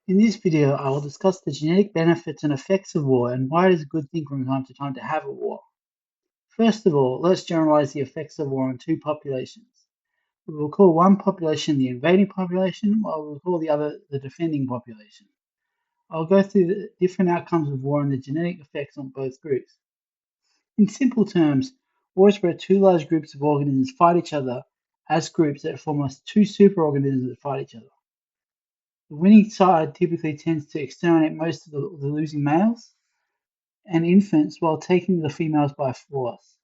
In this video, I will discuss the genetic benefits and effects of war and why it is a good thing from time to time to have a war. First of all, let's generalize the effects of war on two populations. We will call one population the invading population, while we will call the other the defending population. I'll go through the different outcomes of war and the genetic effects on both groups. In simple terms, war is where two large groups of organisms fight each other as groups that form as two superorganisms that fight each other. The winning side typically tends to exterminate most of the losing males and infants while taking the females by force.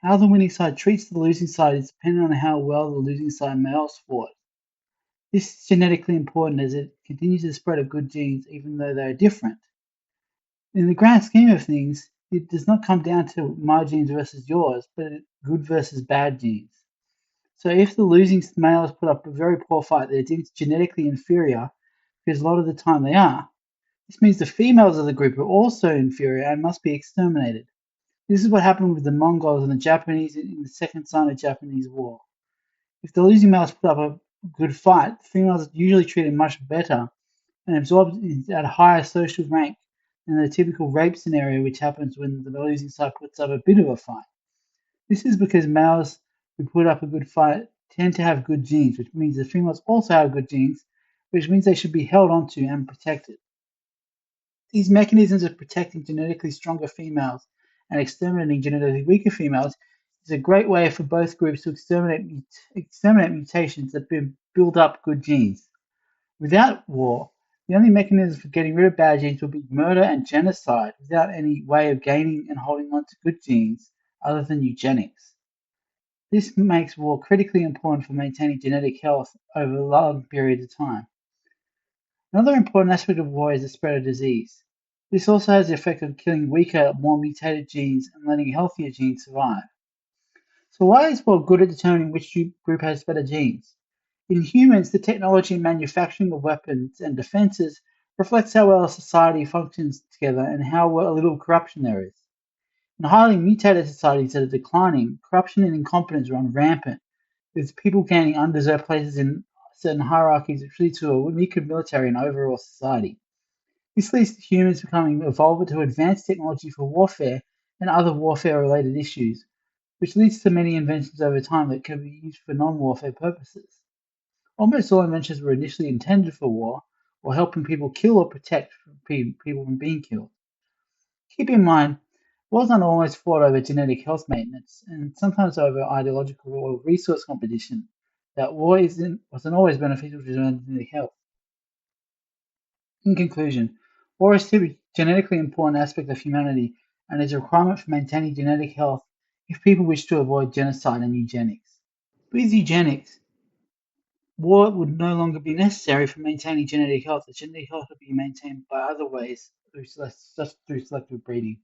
How the winning side treats the losing side is dependent on how well the losing side males fought. This is genetically important as it continues the spread of good genes even though they are different. In the grand scheme of things, it does not come down to my genes versus yours, but good versus bad genes. So if the losing males put up a very poor fight, they're genetically inferior, because a lot of the time they are. This means the females of the group are also inferior and must be exterminated. This is what happened with the Mongols and the Japanese in the Second Sino-Japanese War. If the losing males put up a good fight, the females are usually treated much better and absorbed at a higher social rank than the typical rape scenario which happens when the losing side puts up a bit of a fight. This is because males who put up a good fight tend to have good genes, which means the females also have good genes, which means they should be held onto and protected. These mechanisms of protecting genetically stronger females and exterminating genetically weaker females is a great way for both groups to exterminate mutations that build up good genes. Without war, the only mechanism for getting rid of bad genes would be murder and genocide without any way of gaining and holding on to good genes other than eugenics. This makes war critically important for maintaining genetic health over long periods of time. Another important aspect of war is the spread of disease. This also has the effect of killing weaker, more mutated genes and letting healthier genes survive. So why is war good at determining which group has better genes? In humans, the technology and manufacturing of weapons and defenses reflects how well a society functions together and how little corruption there is. In highly mutated societies that are declining, corruption and incompetence run rampant, with people gaining undeserved places in certain hierarchies, which leads to a weaker military and overall society. This leads to humans becoming evolved to advanced technology for warfare and other warfare-related issues, which leads to many inventions over time that can be used for non-warfare purposes. Almost all inventions were initially intended for war, or helping people kill or protect people from being killed. Keep in mind, wars are always fought over genetic health maintenance, and sometimes over ideological or resource competition, that war wasn't always beneficial to genetic health. In conclusion, war is a genetically important aspect of humanity and is a requirement for maintaining genetic health if people wish to avoid genocide and eugenics. With eugenics, war would no longer be necessary for maintaining genetic health. The genetic health would be maintained by other ways, such through selective breeding.